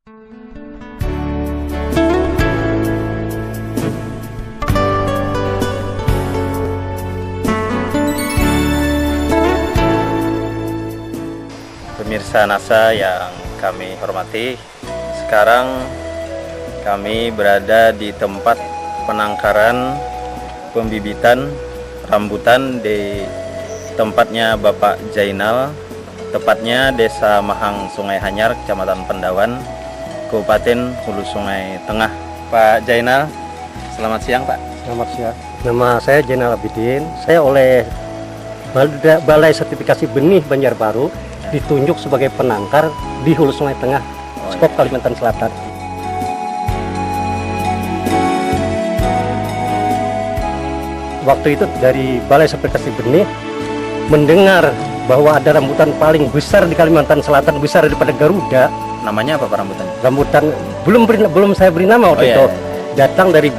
Pemirsa NASA yang kami hormati, sekarang kami berada di tempat penangkaran pembibitan rambutan di tempatnya Bapak Jainal, tepatnya Desa Mahang Sungai Hanyar, Kecamatan Pendawan, Kabupaten Hulu Sungai Tengah. Pak Jainal, selamat siang Pak. Selamat siang. Nama saya Jainal Abidin. Saya oleh Balai Sertifikasi Benih Banjarbaru ditunjuk sebagai penangkar di Hulu Sungai Tengah, Skop Kalimantan Selatan. Waktu itu dari Balai Sertifikasi Benih mendengar bahwa ada rambutan paling besar di Kalimantan Selatan, besar daripada Garuda. Namanya apa Pak rambutannya? Rambutan belum saya beri nama waktu itu. Datang dari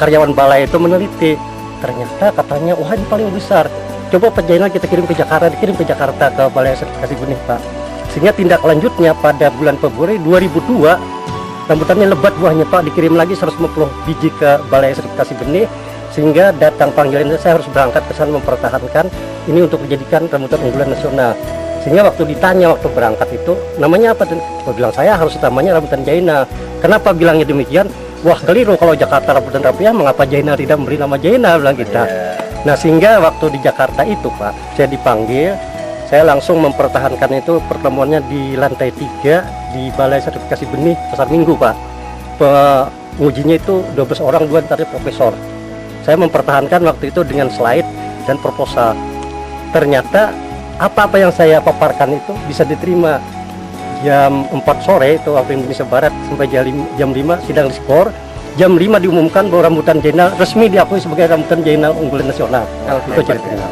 karyawan balai itu meneliti, ternyata katanya wah ini paling besar. Coba Pak Jainal kita kirim ke Jakarta, ke Balai Sertifikasi Benih Pak. Sehingga tindak lanjutnya pada bulan Februari 2002, rambutannya lebat buahnya Pak, dikirim lagi 150 biji ke Balai Sertifikasi Benih. Sehingga datang panggilan saya harus berangkat ke sana mempertahankan ini untuk dijadikan rambutan unggulan nasional. Sehingga waktu ditanya waktu berangkat itu, namanya apa? Saya bilang saya harus utamanya rambutan Jainal. Kenapa bilangnya demikian? Wah keliru, kalau Jakarta rambutan rapiah, mengapa Jainal tidak memberi nama Jainal, bilang kita. Nah sehingga waktu di Jakarta itu Pak, saya dipanggil, saya langsung mempertahankan itu pertemuannya di lantai 3 di Balai Sertifikasi Benih Pasar Minggu Pak. Pengujinya itu 12 orang, 2 antaranya profesor. Saya mempertahankan waktu itu dengan slide dan proposal. Ternyata apa-apa yang saya paparkan itu bisa diterima. Jam 4 sore itu waktu Indonesia Barat sampai jam 5 sidang diskor. Jam 5 diumumkan bahwa rambutan Jainal resmi diakui sebagai rambutan Jainal unggulan nasional. Itu ceritanya.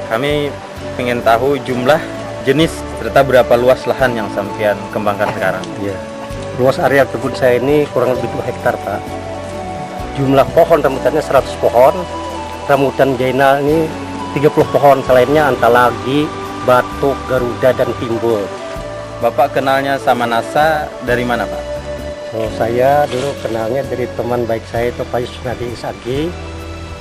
Kami ingin tahu jumlah, jenis, serta berapa luas lahan yang sampean kembangkan sekarang. Ya. Luas area kebun saya ini kurang lebih 2 hektar Pak. Jumlah pohon rambutannya 100 pohon. Rambutan Jainal ini 30 pohon, selainnya Antalagi, Batuk, Garuda, dan Timbul. Bapak kenalnya sama NASA dari mana Pak? Oh, saya dulu kenalnya dari teman baik saya itu Pak Yusnadi Isagi.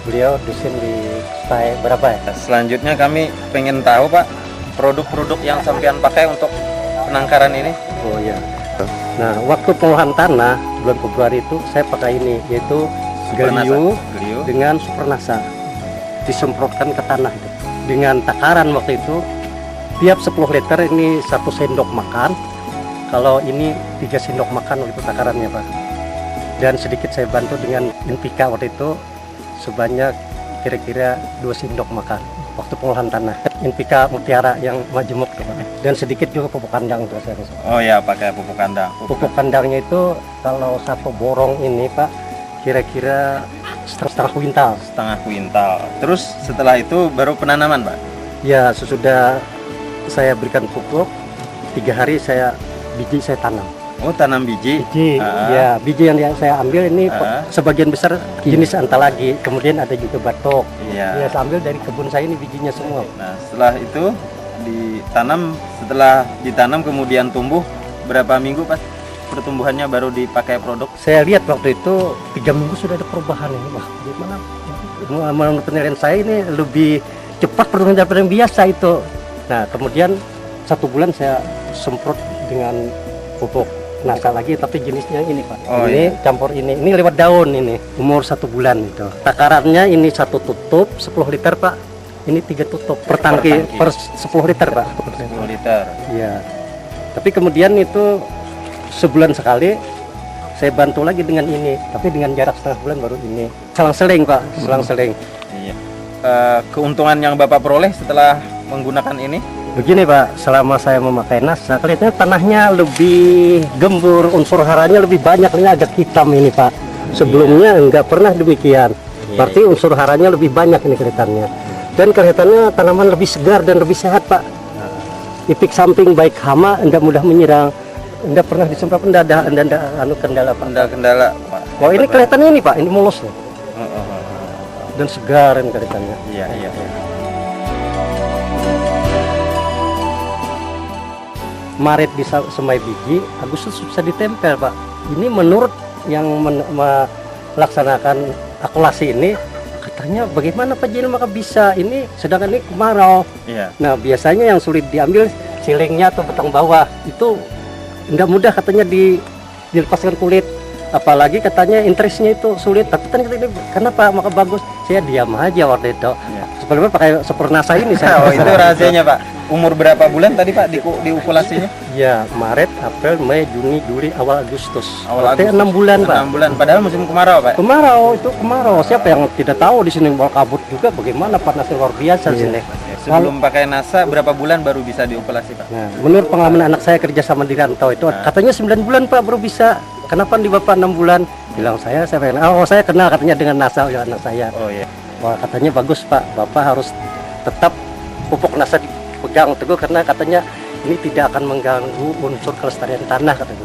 Beliau dosen di STAI berapa ya? Selanjutnya kami pengen tahu Pak, produk-produk yang sampean pakai untuk penangkaran ini. Oh ya. Nah, waktu pengolahan tanah bulan Februari itu saya pakai ini, yaitu Galio dengan Supernasa. Disemprotkan ke tanah itu. Dengan takaran waktu itu tiap 10 liter ini 1 sendok makan. Kalau ini 3 sendok makan waktu takarannya Pak. Dan sedikit saya bantu dengan NPK waktu itu sebanyak kira-kira 2 sendok makan waktu pengolahan tanah. NPK Mutiara yang majemuk Pak. Dan sedikit juga pupuk kandang tuh saya. Oh ya, pakai pupuk kandang. Pupuk kandangnya itu kalau 1 borong ini Pak kira-kira setengah kuintal. Setengah kuintal. Terus setelah itu baru penanaman Pak? Ya, sesudah saya berikan pupuk 3 hari biji saya tanam. Oh, tanam biji? Ya, biji yang saya ambil ini sebagian besar jenis Antalagi, kemudian ada juga Batok. Ya, saya ambil dari kebun saya ini bijinya semua. Nah, setelah itu setelah ditanam kemudian tumbuh, berapa minggu Pak pertumbuhannya baru dipakai produk? Saya lihat waktu itu 3 minggu sudah ada perubahan ini. Wah, gimana? Menurut penilaian saya ini lebih cepat pertumbuhan daripada yang biasa itu. Nah, kemudian 1 bulan saya semprot dengan pupuk NASA lagi, tapi jenisnya ini Pak. Oh, ini iya. Campur ini lewat daun ini, umur 1 bulan itu. Takarannya ini 1 tutup 10 liter Pak. Ini 3 tutup per tangki per 10 liter Pak. 10 liter. Iya. Tapi kemudian itu sebulan sekali saya bantu lagi dengan ini, tapi dengan jarak setengah bulan baru ini. Selang-seling Pak, selang-seling. Iya. Keuntungan yang Bapak peroleh setelah menggunakan ini? Begini Pak, selama saya memakai NASA, kelihatannya tanahnya lebih gembur, unsur haranya lebih banyak, ini agak hitam ini Pak. Sebelumnya enggak pernah demikian. Berarti unsur haranya lebih banyak ini kelihatannya. Dan kelihatannya tanaman lebih segar dan lebih sehat Pak. Efek samping baik hama, enggak mudah menyerang. Enggak pernah disemprot, enggak ada kendala Pak. Enggak kendala Pak. Oh ini kelihatannya ini Pak, ini mulusnya. Dan segar ini kelihatannya. Iya. Maret bisa semai biji, Agustus bisa ditempel Pak. Ini menurut yang melaksanakan akulasi ini, katanya bagaimana Pak Jainal maka bisa ini, sedangkan ini kemarau. Iya. Nah biasanya yang sulit diambil silingnya atau batang bawah, itu tidak mudah katanya dilepaskan kulit. Apalagi katanya interestnya itu sulit, tapi ternyata ini kenapa maka bagus. Saya diam aja waktu itu. Iya. Sebenarnya pakai Supernasa ini saya. Oh, itu rahasianya Pak. Umur berapa bulan tadi Pak diukulasinya? Ya, Maret, April, Mei, Juni, Juli, awal Agustus. Awal Berarti Agustus. 6 bulan, Pak. 6 bulan. Padahal musim kemarau, Pak. Kemarau, itu kemarau. Siapa yang tidak tahu di sini mau kabut juga bagaimana panasnya luar biasa di sini. Sebelum pakai NASA berapa bulan baru bisa diokulasi, Pak? Nah, menurut pengalaman anak saya kerja sama di rantau itu katanya 9 bulan Pak baru bisa. Kenapa di Bapak 6 bulan? Bilang saya pengen. Oh, saya kenal katanya dengan NASA ya anak saya. Oh iya. Wah, katanya bagus Pak. Bapak harus tetap pupuk NASA dipegang teguh karena katanya ini tidak akan mengganggu unsur kelestarian tanah katanya.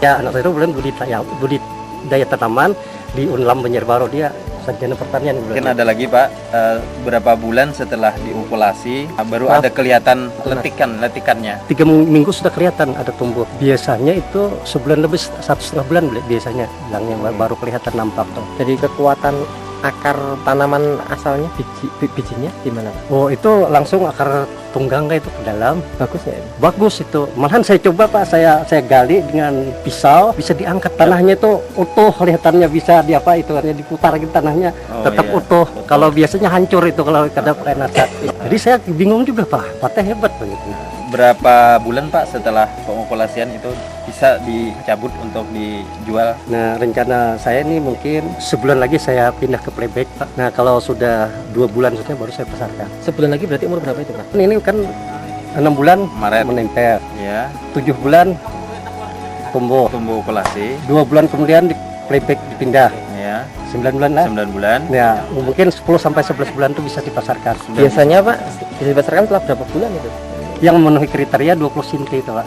Ya, anak saya itu bulan budidaya tanaman di Unlam Banjarbaru, dia sarjana pertanian. Mungkin ada lagi Pak, berapa bulan setelah diukulasi baru ada kelihatan letikannya. 3 minggu sudah kelihatan ada tumbuh. Biasanya itu sebulan lebih, 1,5 bulan biasanya bilangnya baru kelihatan nampak tuh. Jadi kekuatan akar tanaman asalnya bijinya gimana Pak? Oh, itu langsung akar tunggangnya itu ke dalam. Bagus ya? Bagus itu. Malahan saya coba Pak, saya gali dengan pisau, bisa diangkat tanahnya itu utuh, kelihatannya bisa itu artinya diputar gitu tanahnya tetap iya. utuh. Kalau biasanya hancur itu kalau kada pakai NASA. Jadi saya bingung juga Pak, patah hebat begitu. Berapa bulan Pak setelah pengokulasian itu bisa dicabut untuk dijual? Nah, rencana saya ini mungkin sebulan lagi saya pindah ke playback Pak. Nah, kalau sudah 2 bulan sudah baru saya pasarkan. Sebulan lagi berarti umur berapa itu Pak? Ini kan 6 bulan Maret. menempel, Ya, 7 bulan tumbuh, tumbuh okulasi. 2 bulan kemudian di playback dipindah, Ya, 9 bulan lah. 9 bulan. Ya, mungkin 10 sampai 11 bulan itu bisa dipasarkan. Biasanya Pak bisa dipasarkan setelah berapa bulan itu? Yang memenuhi kriteria 20 cm itu Pak.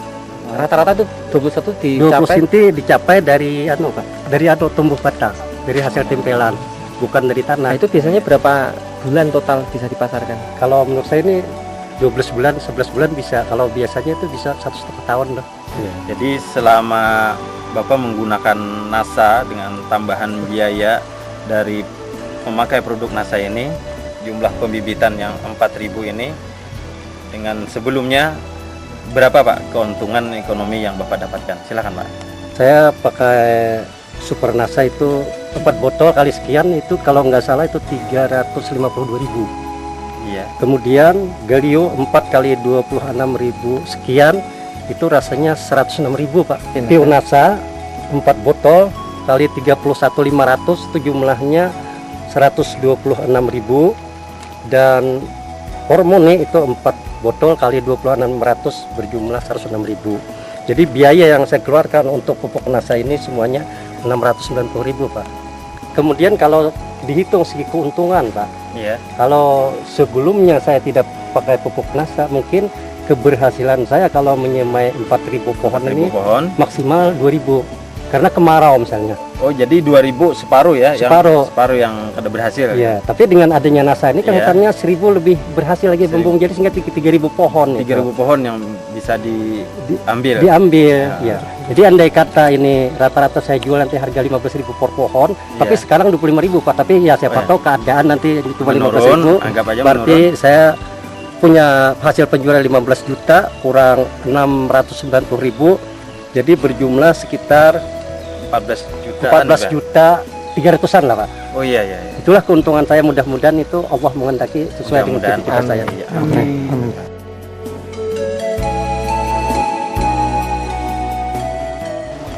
Rata-rata itu 21 20 dicapai. cm dicapai dari Pak. Dari tumbuh batang, dari hasil tempelan, bukan dari tanah. Nah itu biasanya berapa bulan total bisa dipasarkan? Kalau menurut saya ini 12 bulan, 11 bulan bisa. Kalau biasanya itu bisa 1,5 tahun loh. Jadi selama Bapak menggunakan NASA dengan tambahan biaya dari memakai produk NASA ini, jumlah pembibitan yang 4.000 ini dengan sebelumnya berapa Pak keuntungan ekonomi yang Bapak dapatkan? Silakan Pak. Saya pakai Super NASA itu 4 botol kali sekian itu kalau nggak salah itu 352.000. Iya. Kemudian Galio 4 kali 26.000 sekian itu rasanya 106.000 Pak. Pure NASA 4 botol kali 31.500 itu jumlahnya 126.000, dan hormone itu 4 botol kali 26.500 berjumlah 106.000. Jadi biaya yang saya keluarkan untuk pupuk NASA ini semuanya 690.000 Pak. Kemudian kalau dihitung segi keuntungan Pak, Iya. kalau sebelumnya saya tidak pakai pupuk NASA, mungkin keberhasilan saya kalau menyemai 4.000 pohon 4.000 ini pohon. maksimal 2.000 karena kemarau misalnya. Oh, jadi 2.000 separuh ya? Separuh. Yang separuh yang kada berhasil. Ya, tapi dengan adanya NASA ini Iya. kelihatannya 1.000 lebih berhasil lagi bembung, jadi sehingga 3.000 pohon. 3.000 pohon yang bisa diambil. Diambil, Ya. ya. Jadi andai kata ini rata-rata saya jual nanti harga 15.000 per pohon, tapi sekarang 25.000 Pak. Tapi ya siapa tahu keadaan nanti cuma 15.000. Anggap aja Berarti menurun. saya punya hasil penjualan 15 juta kurang 690.000, jadi berjumlah sekitar 14 juta. 14 juta 300-an lah Pak. Oh iya iya. Itulah keuntungan saya, mudah-mudahan itu Allah menghendaki sesuai dengan cita-cita saya. Iya. Amin.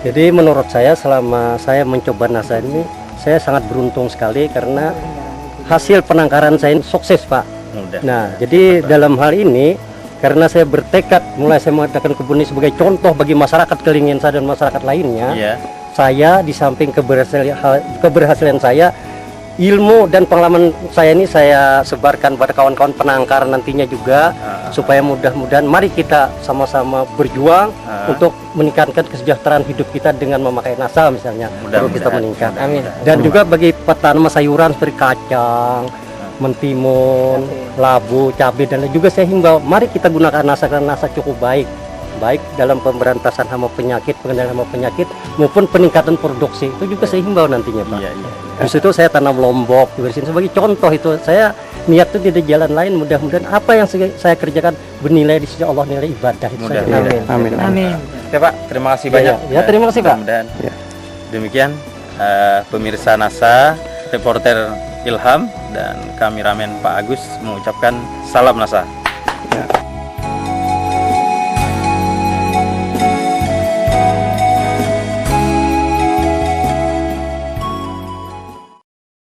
Jadi menurut saya selama saya mencoba NASA ini, saya sangat beruntung sekali karena hasil penangkaran saya ini sukses Pak. Mudah. Nah, jadi dalam hal ini karena saya bertekad mulai saya mengadakan kebun ini sebagai contoh bagi masyarakat Kelingin saya dan masyarakat lainnya. Iya. Saya di samping keberhasilan saya, ilmu dan pengalaman saya ini saya sebarkan pada kawan-kawan penangkar nantinya juga, supaya mudah-mudahan mari kita sama-sama berjuang untuk meningkatkan kesejahteraan hidup kita dengan memakai NASA misalnya, baru kita meningkat. Amin. Dan juga bagi petani sayuran seperti kacang, mentimun, labu, cabai dan lain juga saya himbau, mari kita gunakan NASA karena NASA cukup baik. baik dalam pemberantasan hama penyakit, pengendalian hama penyakit maupun peningkatan produksi. Itu juga saya himbau nantinya, Pak. Iya, iya. Justru itu saya tanam lombok di sini sebagai contoh. Itu saya niat itu tidak jalan lain, mudah-mudahan apa yang saya kerjakan bernilai di sisi Allah, nilai ibadah itu saja. Mudah-mudahan. Amin. Amin. Oke Pak, terima kasih banyak. Ya, terima kasih, Pak. Mudah-mudahan. Ya. Demikian pemirsa NASA, reporter Ilham dan kameramen Pak Agus mengucapkan salam NASA. Ya.